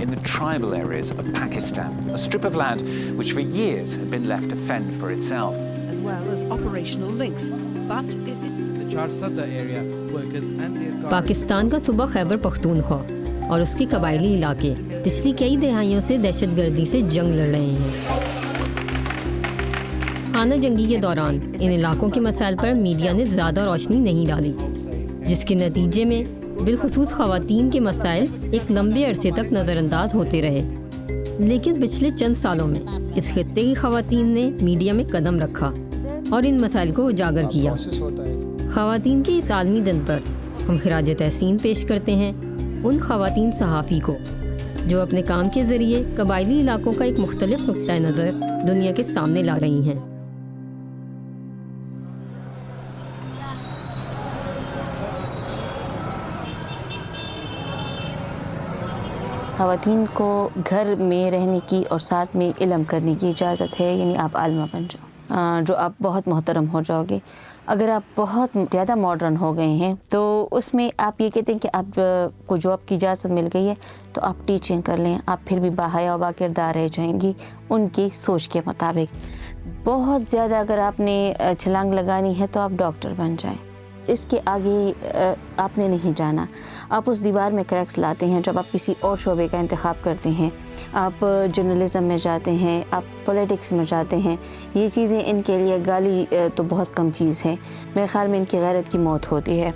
in the tribal areas of Pakistan, a strip of land which for years had been left to fend for itself. As well as operational links, but The Charsadda area workers and their Pakistan का सूबा खैबर पख्तूनख्वा और उसके कबायली इलाके पिछली कई दहाइयों से दहशतगर्दी से जंग लड़ रहे हैं। खाना जंगी के दौरान इन इलाकों के मसाइल पर मीडिया ने ज़्यादा रोशनी नहीं डाली, जिसके नतीजे में बिलखुसूस ख़वातीन के मसाइल एक लंबे अरसे तक नज़रअंदाज होते रहे। लेकिन पिछले चंद सालों में इस खित्ते की ख़वातीन ने मीडिया में कदम रखा और इन मसाइल को उजागर किया। ख़वातीन के इस आलमी दिन पर हम खिराज तहसीन पेश करते हैं उन ख़वातीन सहाफ़ी को जो अपने काम के ज़रिए कबायली इलाकों का एक मुख्तलिफ नुक्ता नज़र दुनिया के सामने ला रही हैं। ख़वातीन को घर में रहने की और साथ में इल्म करने की इजाज़त है, यानी आप आलिमा बन जाओ, जो आप बहुत मोहतरम हो जाओगे। अगर आप बहुत ज़्यादा मॉडर्न हो गए हैं तो उसमें आप ये कहते हैं कि आप को जॉब की इजाज़त मिल गई है तो आप टीचिंग कर लें, आप फिर भी बाहया व किरदार रह जाएंगी उनकी सोच के मुताबिक। बहुत ज़्यादा अगर आपने छलांग लगानी है तो आप डॉक्टर बन जाएं। इसके आगे आपने नहीं जाना। आप उस दीवार में क्रैक्स लाते हैं जब आप किसी और शोबे का इंतखाब करते हैं, आप जर्नलिज़म में जाते हैं, आप पॉलिटिक्स में जाते हैं। ये चीज़ें इनके लिए गाली तो बहुत कम चीज़ है, मेरे ख़्याल में इनकी गैरत की मौत होती है।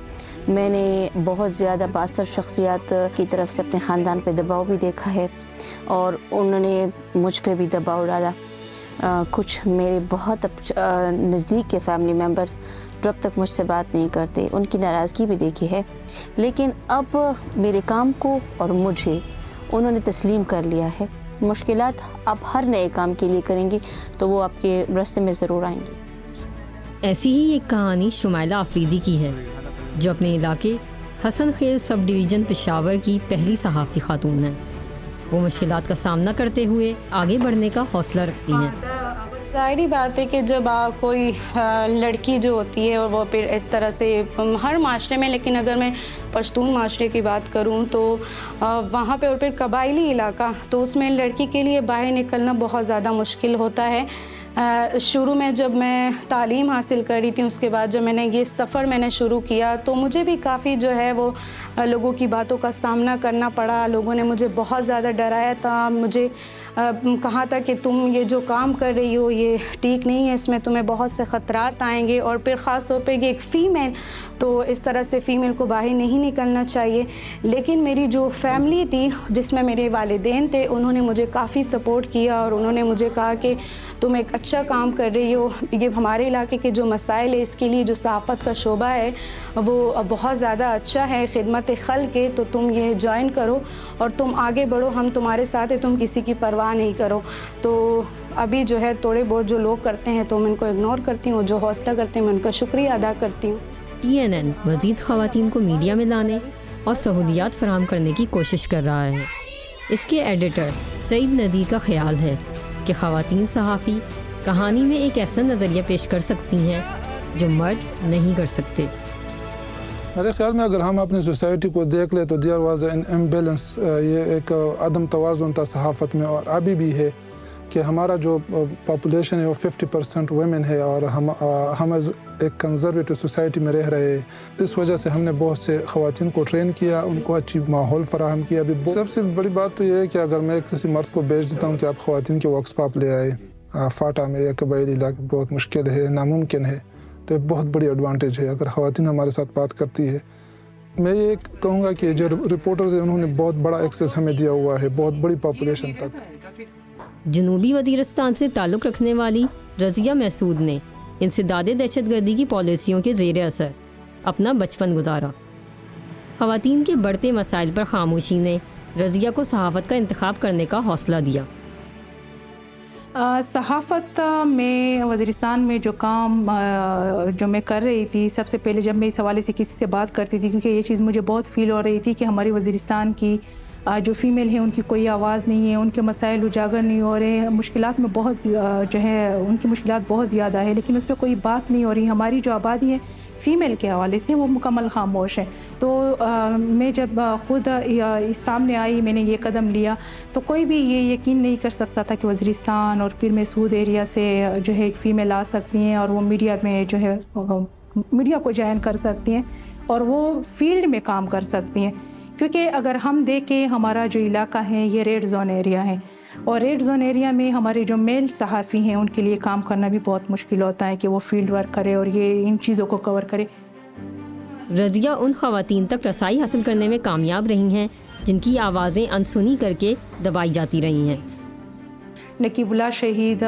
मैंने बहुत ज़्यादा बासर शख्सियात की तरफ से अपने ख़ानदान पे दबाव भी देखा है और उन्होंने मुझ पे भी दबाव डाला। कुछ मेरे बहुत नज़दीक के फैमिली मेम्बर्स जो अब तक मुझसे बात नहीं करते, उनकी नाराज़गी भी देखी है, लेकिन अब मेरे काम को और मुझे उन्होंने तस्लीम कर लिया है। मुश्किलात आप हर नए काम के लिए करेंगे तो वो आपके रास्ते में ज़रूर आएंगी। ऐसी ही एक कहानी शुमाइला आफरीदी की है जो अपने इलाके हसन खेल सब डिवीज़न पेशावर की पहली सहाफ़ी खातून है। वो मुश्किलात का सामना करते हुए आगे बढ़ने का हौसला रखती हैं। ज़ाहिरी बात है कि जब कोई लड़की जो होती है और वो फिर इस तरह से हर माशरे में, लेकिन अगर मैं पश्तून माशरे की बात करूं तो वहाँ पे और फिर कबायली इलाका, तो उसमें लड़की के लिए बाहर निकलना बहुत ज़्यादा मुश्किल होता है। शुरू में जब मैं तालीम हासिल कर रही थी, उसके बाद जब मैंने ये सफ़र मैंने शुरू किया तो मुझे भी काफ़ी जो है वो लोगों की बातों का सामना करना पड़ा। लोगों ने मुझे बहुत ज़्यादा डराया था, मुझे कहा था कि तुम ये जो काम कर रही हो ये ठीक नहीं है, इसमें तुम्हें बहुत से ख़तरात आएंगे और फिर ख़ास तौर पे ये एक फ़ीमेल, तो इस तरह से फ़ीमेल को बाहर नहीं निकलना चाहिए। लेकिन मेरी जो फैमिली थी जिसमें मेरे वालिदैन थे, उन्होंने मुझे काफ़ी सपोर्ट किया और उन्होंने मुझे कहा कि तुम एक अच्छा काम कर रही हो, ये हमारे इलाके के जो मसाइल है इसके लिए जो सहाफ़त का शोबा है वो बहुत ज़्यादा अच्छा है, खिदमत खल्क़ के, तो तुम ये ज्वाइन करो और तुम आगे बढ़ो, हम तुम्हारे साथ हैं, तुम किसी की परवाह नहीं करो। तो अभी जो है थोड़े बहुत जो लोग करते हैं तो मैं उनको इग्नोर करती हूँ, जो हौसला करते हैं मैं उनका शुक्रिया अदा करती हूँ। TNN मज़ीद ख़वातीन को मीडिया में लाने और सहूलियात फराहम करने की कोशिश कर रहा है। इसके एडिटर सईद नदीर का ख्याल है कि ख़वातीन सहाफ़ी कहानी में एक ऐसा नज़रिया पेश कर सकती हैं जो मर्द नहीं कर सकते। मेरे ख्याल में अगर हम अपनी सोसाइटी को देख ले तो देयर वाज एन इम्बैलेंस, ये एक अदम तवाज़ुन था सहाफ़त में, और अभी भी है कि हमारा जो पॉपुलेशन है वो 50% वुमेन है और हम एक कंजर्वेटिव सोसाइटी में रह रहे हैं। इस वजह से हमने बहुत से ख़वातीन को ट्रेन किया, उनको अच्छी माहौल फराहम किया। अभी सबसे बड़ी बात तो ये है कि अगर मैं किसी मर्द को भेज देता हूँ कि आप ख़वातीन के वर्कशॉप आप ले आए फाटा में या कबायली इलाके, बहुत मुश्किल है, नामुमकिन है, तो बहुत बड़ी एडवांटेज है अगर ख़वातीन हमारे साथ बात करती है। मैं ये कहूँगा कि जो रिपोर्टर्स हैं उन्होंने बहुत बड़ा एक्सेस हमें दिया हुआ है, बहुत बड़ी पॉपुलेशन तक। जनूबी वज़ीरिस्तान से ताल्लुक़ रखने वाली रज़िया महसूद ने इंसदाद दहशतगर्दी की पॉलिसियों के ज़ेर असर अपना बचपन गुजारा। ख़वातीन के बढ़ते मसाइल पर खामोशी ने रज़िया को सहाफ़त का इंतखाब करने का हौसला दिया। सहाफ़त में वज़ीरिस्तान में जो काम जो मैं कर रही थी, सबसे पहले जब मैं इस हवाले से किसी से बात करती थी, क्योंकि ये चीज़ मुझे बहुत फ़ील हो रही थी कि हमारी वज़ीरिस्तान की जो फ़ीमेल हैं उनकी कोई आवाज़ नहीं है, उनके मसाइल उजागर नहीं हो रहे हैं, मुश्किलात में बहुत जो है उनकी मुश्किलात बहुत ज़्यादा है, लेकिन उस पर कोई बात नहीं हो रही। हमारी जो आबादी है फ़ीमेल के हवाले से वो मुकम्मल खामोश है। तो मैं जब ख़ुद सामने आई, मैंने ये कदम लिया, तो कोई भी ये यकीन नहीं कर सकता था कि वज़ीरिस्तान और पीर मसूद एरिया से जो है एक फ़ीमेल आ सकती हैं और वो मीडिया में जो है मीडिया को ज्वाइन कर सकती हैं और वो फील्ड में काम कर सकती हैं। क्योंकि अगर हम देखें, हमारा जो इलाका है ये रेड ज़ोन एरिया है और रेड ज़ोन एरिया में हमारे जो मेल सहाफ़ी हैं उनके लिए काम करना भी बहुत मुश्किल होता है कि वो फील्ड वर्क करे और ये इन चीज़ों को कवर करे। रज़िया उन ख़वातीन तक रसाई हासिल करने में कामयाब रही हैं जिनकी आवाज़ें अनसुनी करके दबाई जाती रही हैं। नकीबुल्लाह शहीद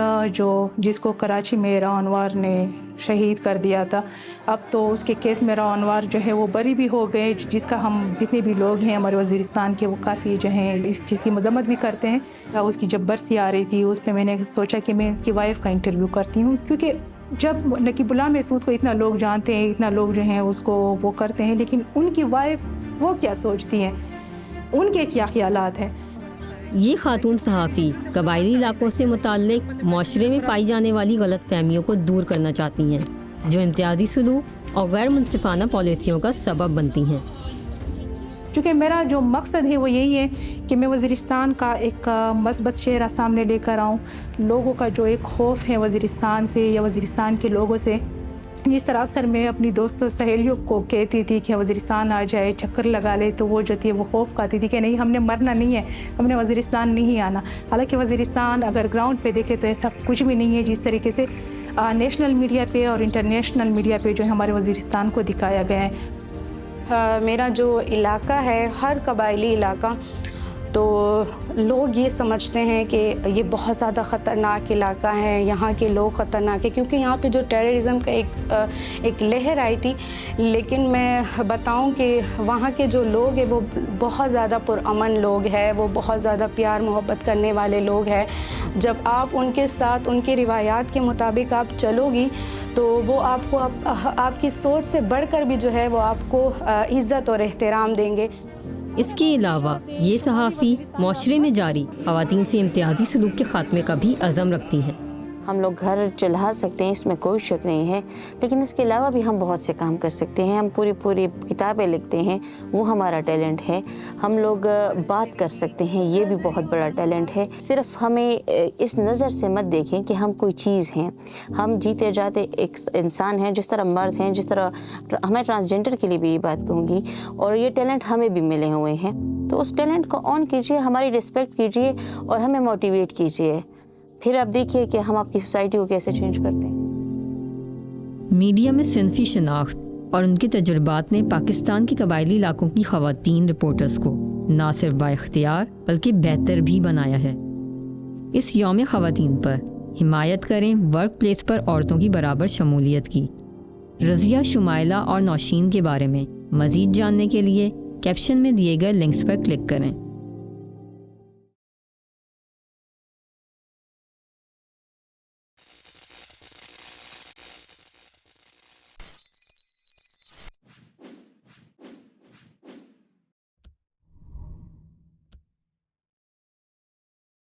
जिसको कराची में रानवार ने शहीद कर दिया था, अब तो उसके केस में रानवार जो है वो बरी भी हो गए, जिसका हम जितने भी लोग हैं हमारे वज़ीरिस्तान के वो काफ़ी जो हैं इस चीज़ की मज़म्मत भी करते हैं। उसकी जब बरसी आ रही थी उस पर मैंने सोचा कि मैं इसकी वाइफ का इंटरव्यू करती हूँ, क्योंकि जब नकीबुल्लाह मसूद को इतना लोग जानते हैं, इतना लोग जो हैं उसको वो करते हैं, लेकिन उनकी वाइफ वो क्या सोचती हैं, उनके क्या ख़यालात हैं। ये खातून सहाफ़ी कबायली इलाकों से मुताल्लिक माशरे में पाई जाने वाली गलत फहमियों को दूर करना चाहती हैं जो इम्तियाजी सलूक और गैर मुनसिफाना पॉलिसियों का सबब बनती हैं। क्योंकि मेरा जो मकसद है वो यही है कि मैं वज़ीरिस्तान का एक मस्बत चेहरा सामने लेकर आऊँ। लोगों का जो एक खौफ है वज़ीरिस्तान से या वज़ीरिस्तान के लोगों से, जिस तरह अक्सर मैं अपनी दोस्तों सहेलियों को कहती थी कि वज़ीरिस्तान आ जाए, चक्कर लगा ले, तो वो जो थी वो खौफ खाती थी कि नहीं, हमने मरना नहीं है, हमने वज़ीरिस्तान नहीं आना। हालांकि वज़ीरिस्तान अगर ग्राउंड पे देखे तो ऐसा कुछ भी नहीं है जिस तरीके से नेशनल मीडिया पे और इंटरनेशनल मीडिया पे जो है हमारे वज़ीरिस्तान को दिखाया गया है। मेरा जो इलाका है, हर कबायली इलाका, तो लोग ये समझते हैं कि ये बहुत ज़्यादा ख़तरनाक इलाका है, यहाँ के लोग ख़तरनाक है, क्योंकि यहाँ पे जो टेररिज़म का एक लहर आई थी। लेकिन मैं बताऊँ कि वहाँ के जो लोग हैं वो बहुत ज़्यादा पुरअमन लोग हैं, वो बहुत ज़्यादा प्यार मोहब्बत करने वाले लोग हैं। जब आप उनके साथ उनके रिवायात के मुताबिक आप चलोगी तो वो आपको आपकी सोच से बढ़कर भी जो है वो आपको इज़्ज़त और एहतराम देंगे। इसके अलावा ये सहाफ़ी माशरे में जारी ख़वातीन से इम्तियाजी सलूक के ख़ात्मे का भी अज़म रखती हैं। हम लोग घर चला सकते हैं, इसमें कोई शक नहीं है, लेकिन इसके अलावा भी हम बहुत से काम कर सकते हैं। हम पूरी किताबें लिखते हैं, वो हमारा टैलेंट है। हम लोग बात कर सकते हैं, ये भी बहुत बड़ा टैलेंट है। सिर्फ हमें इस नज़र से मत देखें कि हम कोई चीज़ हैं। हम जीते जाते एक इंसान हैं, जिस तरह मर्द हैं, जिस तरह हमें ट्रांसजेंडर के लिए भी ये बात कहूँगी, और ये टैलेंट हमें भी मिले हुए हैं। तो उस टैलेंट को ऑन कीजिए, हमारी रिस्पेक्ट कीजिए और हमें मोटिवेट कीजिए। फिर आप देखिए कि हम आपकी सोसाइटी को कैसे चेंज करते हैं। मीडिया में सिनफी शनाख्त और उनके तजुर्बात ने पाकिस्तान के कबायली इलाकों की ख़वातीन रिपोर्टर्स को ना सिर्फ बाइख्तियार बल्कि बेहतर भी बनाया है। इस यौम ख़वातीन पर हिमायत करें वर्क प्लेस पर औरतों की बराबर शमूलियत की। रज़िया, शुमाइला और नौशीन के बारे में मज़ीद जानने के लिए कैप्शन में दिए गए लिंक्स पर क्लिक करें।